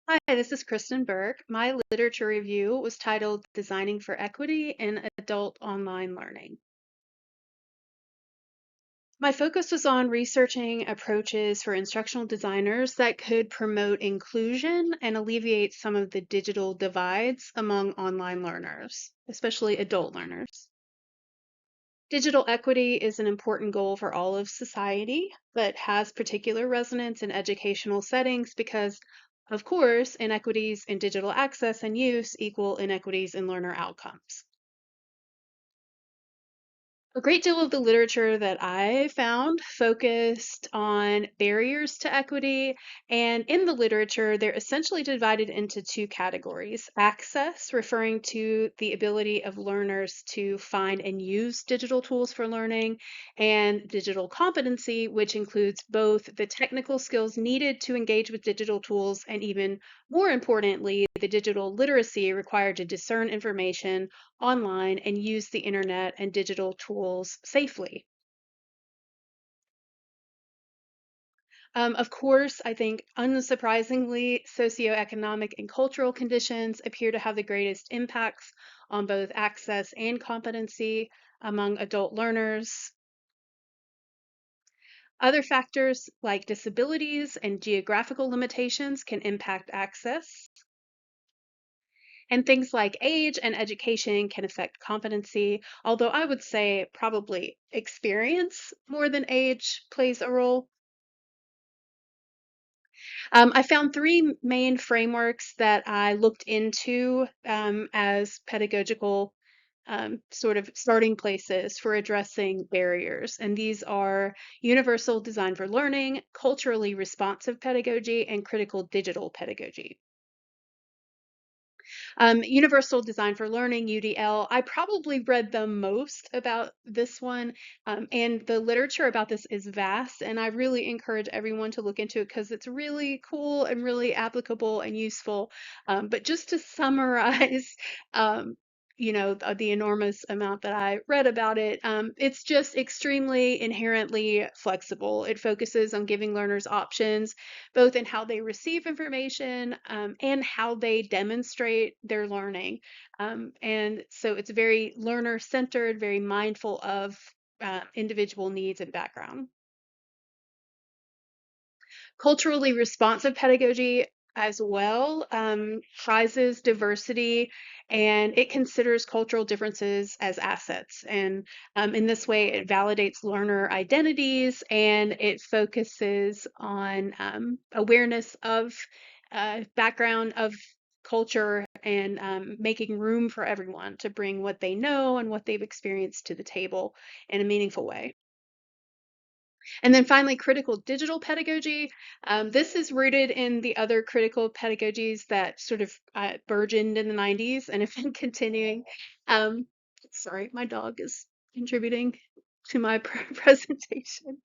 Hi, this is Kristen Birk. My literature review was titled Designing for Equity in Adult Online Learning. My focus was on researching approaches for instructional designers that could promote inclusion and alleviate some of the digital divides among online learners, especially adult learners. Digital equity is an important goal for all of society, but has particular resonance in educational settings because, of course, inequities in digital access and use equal inequities in learner outcomes. A great deal of the literature that I found focused on barriers to equity, and in the literature, they're essentially divided into two categories. Access, referring to the ability of learners to find and use digital tools for learning, and digital competency, which includes both the technical skills needed to engage with digital tools and even more importantly, the digital literacy required to discern information online and use the internet and digital tools safely. Of course, I think unsurprisingly, socioeconomic and cultural conditions appear to have the greatest impacts on both access and competency among adult learners. Other factors like disabilities and geographical limitations can impact access. And things like age and education can affect competency, although I would say probably experience more than age plays a role. I found three main frameworks that I looked into as pedagogical sort of starting places for addressing barriers. And these are universal design for learning, culturally responsive pedagogy, and critical digital pedagogy. Universal Design for Learning, UDL, I probably read the most about this one, and the literature about this is vast, and I really encourage everyone to look into it because it's really cool and really applicable and useful. But just to summarize, um, the enormous amount that I read about it, it's just extremely inherently flexible. It focuses on giving learners options both in how they receive information and how they demonstrate their learning. And so it's very learner centered, very mindful of individual needs and background. Culturally responsive pedagogy as well prizes diversity and it considers cultural differences as assets. And in this way, it validates learner identities and it focuses on awareness of background of culture and making room for everyone to bring what they know and what they've experienced to the table in a meaningful way. And then finally, critical digital pedagogy. This is rooted in the other critical pedagogies that sort of burgeoned in the 90s and have been continuing. Um, Sorry, my dog is contributing to my presentation.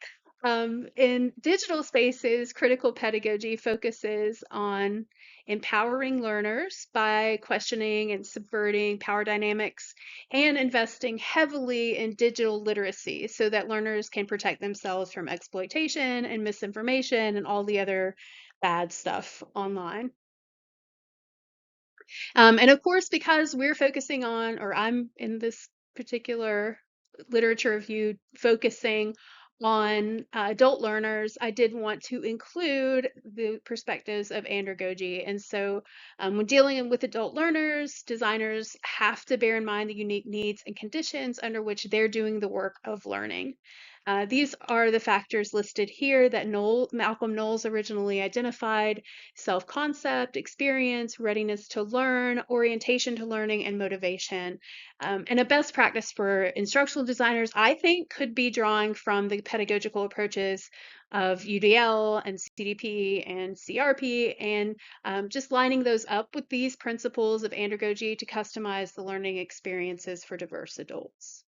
In digital spaces, critical pedagogy focuses on empowering learners by questioning and subverting power dynamics and investing heavily in digital literacy so that learners can protect themselves from exploitation and misinformation and all the other bad stuff online. And of course, because we're focusing on, or I'm in this particular literature review focusing on adult learners, I did want to include the perspectives of andragogy. And so when dealing with adult learners, designers have to bear in mind the unique needs and conditions under which they're doing the work of learning. These are the factors listed here that Malcolm Knowles originally identified: self-concept, experience, readiness to learn, orientation to learning, and motivation. And a best practice for instructional designers, I think, could be drawing from the pedagogical approaches of UDL and CDP and CRP and just lining those up with these principles of andragogy to customize the learning experiences for diverse adults.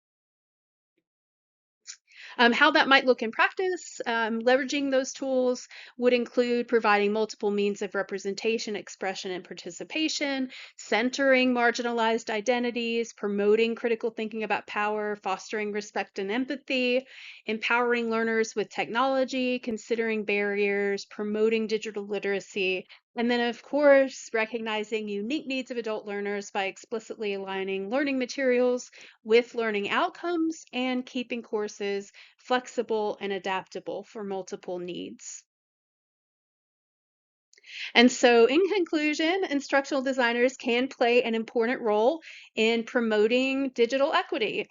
How that might look in practice, leveraging those tools would include providing multiple means of representation, expression, and participation, centering marginalized identities, promoting critical thinking about power, fostering respect and empathy, empowering learners with technology, considering barriers, promoting digital literacy, And then, of course, recognizing unique needs of adult learners by explicitly aligning learning materials with learning outcomes and keeping courses flexible and adaptable for multiple needs. And so, in conclusion, instructional designers can play an important role in promoting digital equity,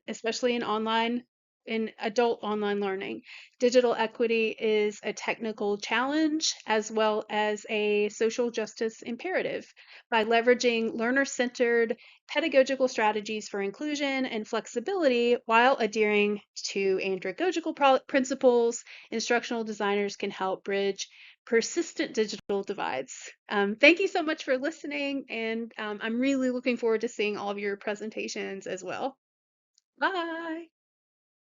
especially in adult online learning. Digital equity is a technical challenge as well as a social justice imperative. By leveraging learner-centered pedagogical strategies for inclusion and flexibility while adhering to andragogical principles, instructional designers can help bridge persistent digital divides. Thank you so much for listening, and I'm really looking forward to seeing all of your presentations as well. Bye.